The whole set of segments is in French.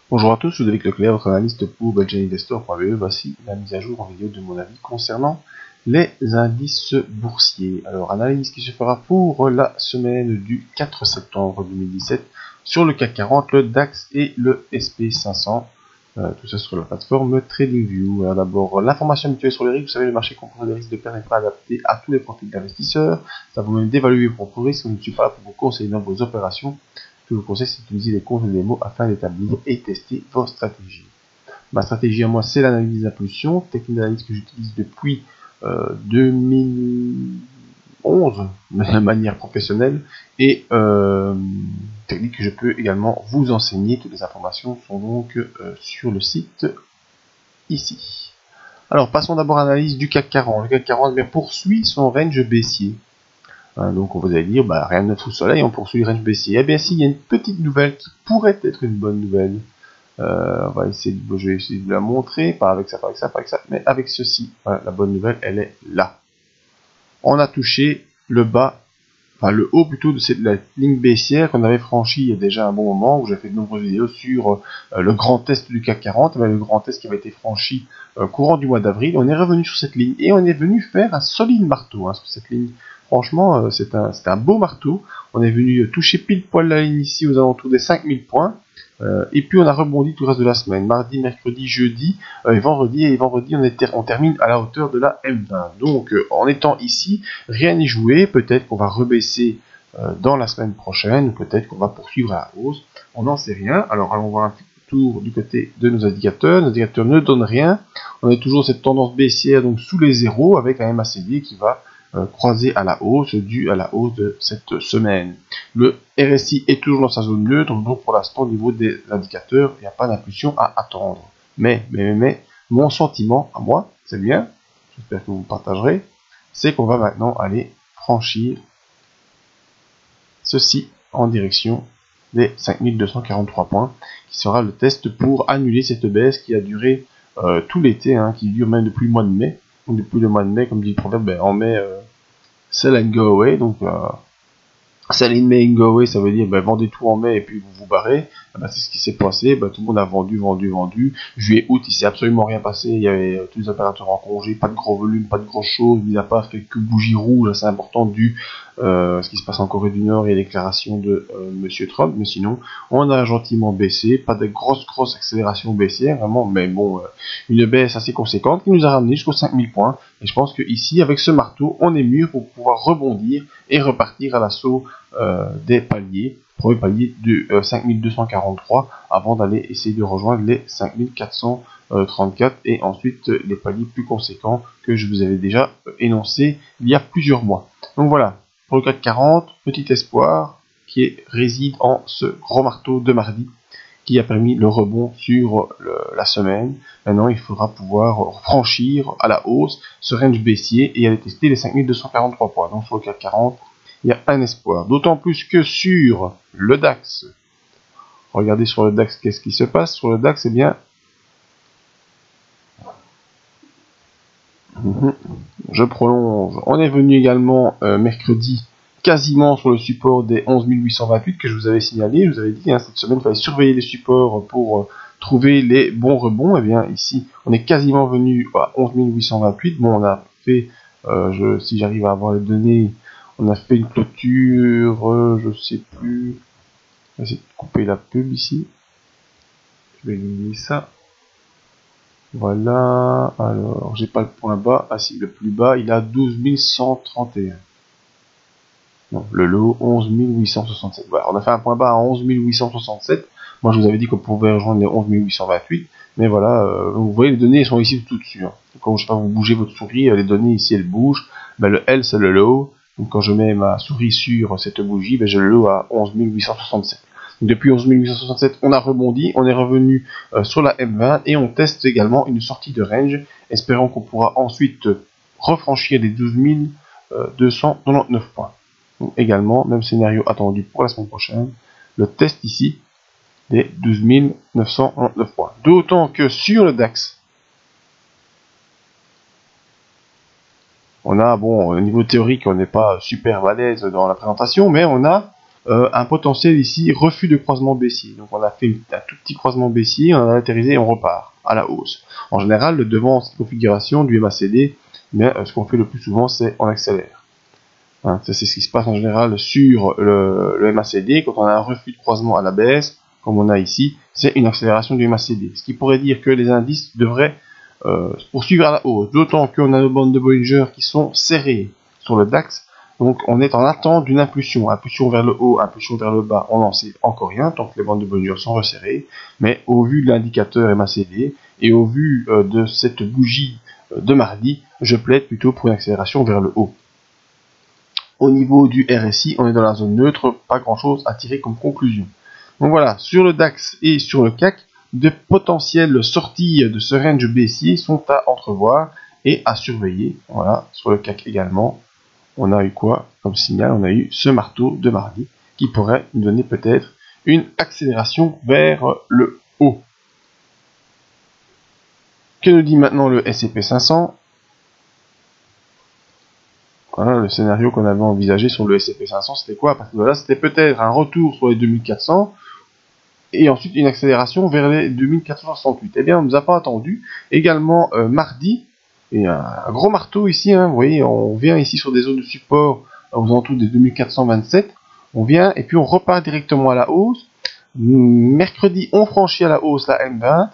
Bonjour à tous, je suis David Leclerc, votre analyste pour BelgianInvestor.be. Voici la mise à jour en vidéo de mon avis concernant les indices boursiers. Alors, analyse qui se fera pour la semaine du 4 septembre 2017 sur le CAC 40, le DAX et le SP500. Tout ça sur la plateforme TradingView. Alors d'abord, l'information habituelle sur les risques. Vous savez, le marché comprend des risques de perte n'est pas adapté à tous les profils d'investisseurs. Ça vous même d'évaluer vos propres risques. Je ne suis pas là pour vous conseiller dans vos opérations. Ce que je vous conseille, c'est d'utiliser les comptes et les mots afin d'établir et tester vos stratégies. Ma stratégie à moi, c'est l'analyse d'impulsion, technique d'analyse que j'utilise depuis 2011 de manière professionnelle et technique que je peux également vous enseigner. Toutes les informations sont donc sur le site ici. Alors passons d'abord à l'analyse du CAC 40. Le CAC 40 poursuit son range baissier. Donc on vous allez dire, rien de neuf sous le soleil, on poursuit le range baissier. Eh bien si, il y a une petite nouvelle qui pourrait être une bonne nouvelle. On va essayer je vais essayer de la montrer, pas avec ça, pas avec ça, pas avec ça, mais avec ceci. Voilà, la bonne nouvelle, elle est là. On a touché le bas, le haut plutôt de la ligne baissière qu'on avait franchi il y a déjà un bon moment, où j'ai fait de nombreuses vidéos sur le grand test du CAC 40, le grand test qui avait été franchi courant du mois d'avril. On est revenu sur cette ligne et on est venu faire un solide marteau sur cette ligne. Franchement, c'est un beau marteau. On est venu toucher pile poil la ligne ici aux alentours des 5000 points. Et puis on a rebondi tout le reste de la semaine. Mardi, mercredi, jeudi et vendredi. Et vendredi, on termine à la hauteur de la M20. Donc en étant ici, rien n'est joué. Peut-être qu'on va rebaisser dans la semaine prochaine. Peut-être qu'on va poursuivre à la hausse. On n'en sait rien. Alors allons voir un petit tour du côté de nos indicateurs. Nos indicateurs ne donnent rien. On a toujours cette tendance baissière, donc sous les zéros, avec un MACD qui va croisé à la hausse, dû à la hausse de cette semaine. Le RSI est toujours dans sa zone neutre, donc pour l'instant au niveau des indicateurs, il n'y a pas d'impulsion à attendre. Mais, mon sentiment à moi, c'est bien, j'espère que vous partagerez, c'est qu'on va maintenant aller franchir ceci en direction des 5243 points, qui sera le test pour annuler cette baisse qui a duré tout l'été, qui dure même depuis le mois de mai. Donc depuis le mois de mai, comme dit le proverbe, en mai, sell and go away, donc sell in May and go away, ça veut dire vendez tout en mai et puis vous vous barrez. C'est ce qui s'est passé, tout le monde a vendu. Juillet, août, il s'est absolument rien passé, il y avait tous les opérateurs en congé, pas de gros volume, pas de grosses choses, il n'a pas fait que bougie rouge, c'est important dû ce qui se passe en Corée du Nord et les déclarations de Monsieur Trump, mais sinon on a gentiment baissé, pas de grosse accélération baissière, vraiment, mais bon, une baisse assez conséquente qui nous a ramené jusqu'aux 5000 points, et je pense que ici, avec ce marteau, on est mieux pour pouvoir rebondir et repartir à l'assaut des paliers, premier palier de 5243 avant d'aller essayer de rejoindre les 5434 et ensuite les paliers plus conséquents que je vous avais déjà énoncé il y a plusieurs mois. Donc voilà, pour le CAC 40, petit espoir qui réside en ce gros marteau de mardi qui a permis le rebond sur la semaine. Maintenant, il faudra pouvoir franchir à la hausse ce range baissier et aller tester les 5243 points. Donc sur le CAC 40, il y a un espoir. D'autant plus que sur le DAX, regardez sur le DAX, qu'est-ce qui se passe sur le DAX? Eh bien, je prolonge. On est venu également mercredi quasiment sur le support des 11 828 que je vous avais signalé. Je vous avais dit cette semaine il fallait surveiller les supports pour trouver les bons rebonds. Et bien ici, on est quasiment venu à 11 828. Bon, on a fait, si j'arrive à avoir les données, on a fait une clôture, je sais plus. Je vais essayer de couper la pub ici. Je vais éliminer ça. Voilà. Alors, j'ai pas le point bas. Ah si, le plus bas, il a 12 131. Non, le lot 11 867. Voilà, on a fait un point bas à 11 867. Moi, je vous avais dit qu'on pouvait rejoindre les 11 828. Mais voilà, vous voyez, les données sont ici tout dessus. Quand je sais pas, vous bougez votre souris, les données ici, elles bougent. Le L, c'est le low. Donc, quand je mets ma souris sur cette bougie, j'ai le low à 11 867. Donc, depuis 11 867, on a rebondi, on est revenu sur la M20 et on teste également une sortie de range, espérant qu'on pourra ensuite refranchir les 12 299 points. Donc également, même scénario attendu pour la semaine prochaine, le test ici des 12 999 points. D'autant que sur le DAX, on a, au niveau théorique, on n'est pas super balèze dans la présentation, mais on a un potentiel ici, refus de croisement baissier. Donc on a fait un tout petit croisement baissier, on a atterrisé et on repart à la hausse. En général, le devant en cette configuration du MACD, ce qu'on fait le plus souvent, c'est on accélère. Hein, c'est ce qui se passe en général sur le MACD. Quand on a un refus de croisement à la baisse, comme on a ici, c'est une accélération du MACD. Ce qui pourrait dire que les indices devraient poursuivre à la hausse, d'autant qu'on a nos bandes de Bollinger qui sont serrées sur le DAX. Donc on est en attente d'une impulsion vers le haut, impulsion vers le bas, on n'en sait encore rien, tant que les bandes de Bollinger sont resserrées, mais au vu de l'indicateur MACD, et au vu de cette bougie de mardi, je plaide plutôt pour une accélération vers le haut. Au niveau du RSI, on est dans la zone neutre, pas grand chose à tirer comme conclusion. Donc voilà, sur le DAX et sur le CAC, de potentielles sorties de ce range baissier sont à entrevoir et à surveiller. Voilà, sur le CAC également. On a eu quoi comme signal? On a eu ce marteau de mardi qui pourrait nous donner peut-être une accélération vers le haut. Que nous dit maintenant le S&P 500? Voilà le scénario qu'on avait envisagé sur le S&P 500, c'était quoi? Parce que là, c'était peut-être un retour sur les 2400 et ensuite une accélération vers les 2468. Eh bien, on ne nous a pas attendu. Également, mardi, et un gros marteau ici, hein, vous voyez, on vient ici sur des zones de support aux alentours des 2427, on vient et puis on repart directement à la hausse. Mercredi, on franchit à la hausse la M20,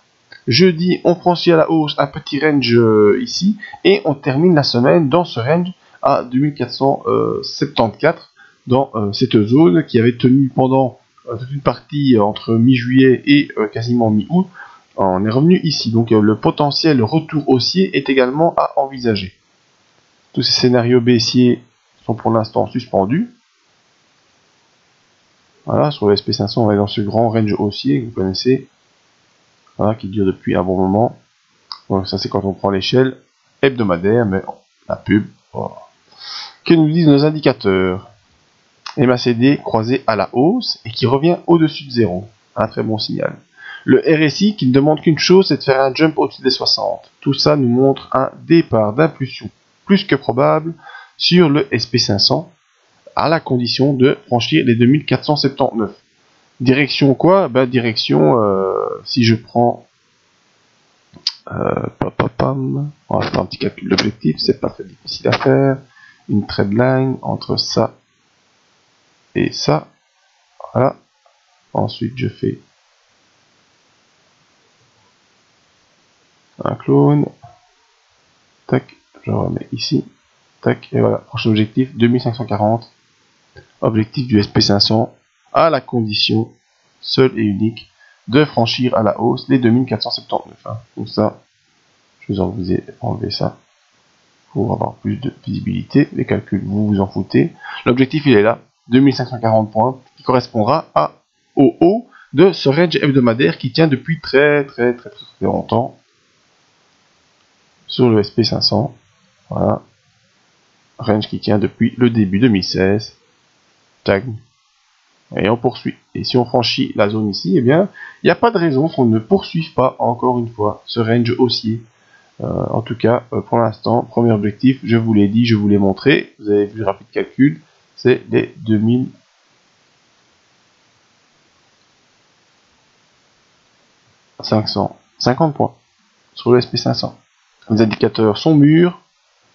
jeudi, on franchit à la hausse un petit range ici, et on termine la semaine dans ce range à 2474, dans cette zone qui avait tenu pendant toute une partie entre mi-juillet et quasiment mi-août. On est revenu ici, donc le potentiel retour haussier est également à envisager. Tous ces scénarios baissiers sont pour l'instant suspendus. Voilà, sur le SP500, on est dans ce grand range haussier que vous connaissez, voilà, qui dure depuis un bon moment. Donc ça c'est quand on prend l'échelle hebdomadaire, mais la pub. Voilà. Que nous disent nos indicateurs? MACD croisé à la hausse et qui revient au-dessus de 0. Un très bon signal. Le RSI qui ne demande qu'une chose, c'est de faire un jump au-dessus des 60. Tout ça nous montre un départ d'impulsion plus que probable sur le SP500 à la condition de franchir les 2479. Direction quoi? Direction, si je prends on va faire un petit calcul d'objectif, c'est pas très difficile à faire. Une trendline entre ça et ça. Voilà. Ensuite, je fais un clone. Tac, je remets ici. Tac, et voilà. Prochain objectif, 2540. Objectif du SP500 à la condition seule et unique de franchir à la hausse les 2479. Hein. Donc ça, je vous ai enlevé ça pour avoir plus de visibilité. Les calculs, vous vous en foutez. L'objectif, il est là, 2540 points, qui correspondra au haut de ce range hebdomadaire qui tient depuis très longtemps sur le SP500. Voilà. Range qui tient depuis le début 2016. Tag. Et on poursuit. Et si on franchit la zone ici, eh bien, il n'y a pas de raison qu'on ne poursuive pas, encore une fois, ce range haussier. En tout cas, pour l'instant, premier objectif, je vous l'ai dit, je vous l'ai montré. Vous avez vu le rapide calcul, c'est les 2550 points sur le SP500. Les indicateurs sont mûrs,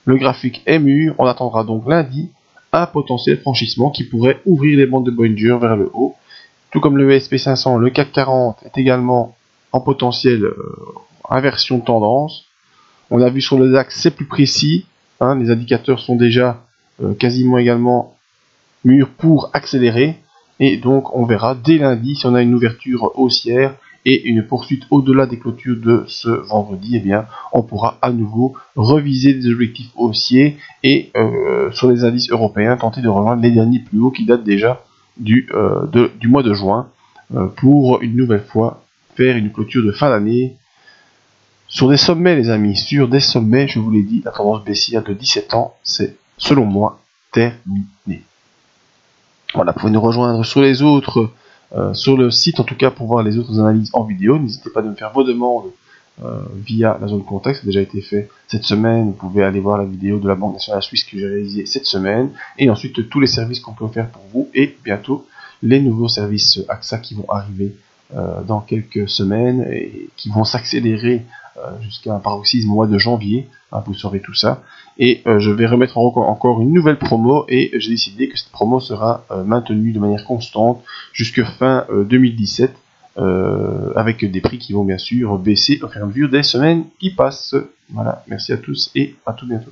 le graphique est mûr, on attendra donc lundi un potentiel franchissement qui pourrait ouvrir les bandes de Bollinger vers le haut. Tout comme le SP500, le CAC 40 est également en potentiel inversion de tendance. On a vu sur le DAX, c'est plus précis, hein, les indicateurs sont déjà quasiment également mûrs pour accélérer, et donc on verra dès lundi si on a une ouverture haussière et une poursuite au-delà des clôtures de ce vendredi, eh bien, on pourra à nouveau reviser des objectifs haussiers et sur les indices européens tenter de rejoindre les derniers plus hauts qui datent déjà du mois de juin pour une nouvelle fois faire une clôture de fin d'année sur des sommets, les amis, sur des sommets. Je vous l'ai dit, la tendance baissière de 17 ans, c'est selon moi terminé. Voilà, vous pouvez nous rejoindre sur les autres, sur le site en tout cas pour voir les autres analyses en vidéo. N'hésitez pas à me faire vos demandes via la zone contexte, ça a déjà été fait cette semaine. Vous pouvez aller voir la vidéo de la Banque nationale suisse que j'ai réalisée cette semaine, et ensuite tous les services qu'on peut faire pour vous, et bientôt les nouveaux services AXA qui vont arriver dans quelques semaines et qui vont s'accélérer jusqu'à un paroxysme au mois de janvier, hein, vous saurez tout ça, et je vais remettre encore une nouvelle promo, et j'ai décidé que cette promo sera maintenue de manière constante jusqu'à fin 2017, avec des prix qui vont bien sûr baisser au fur et à mesure des semaines qui passent. Voilà, merci à tous et à tout bientôt.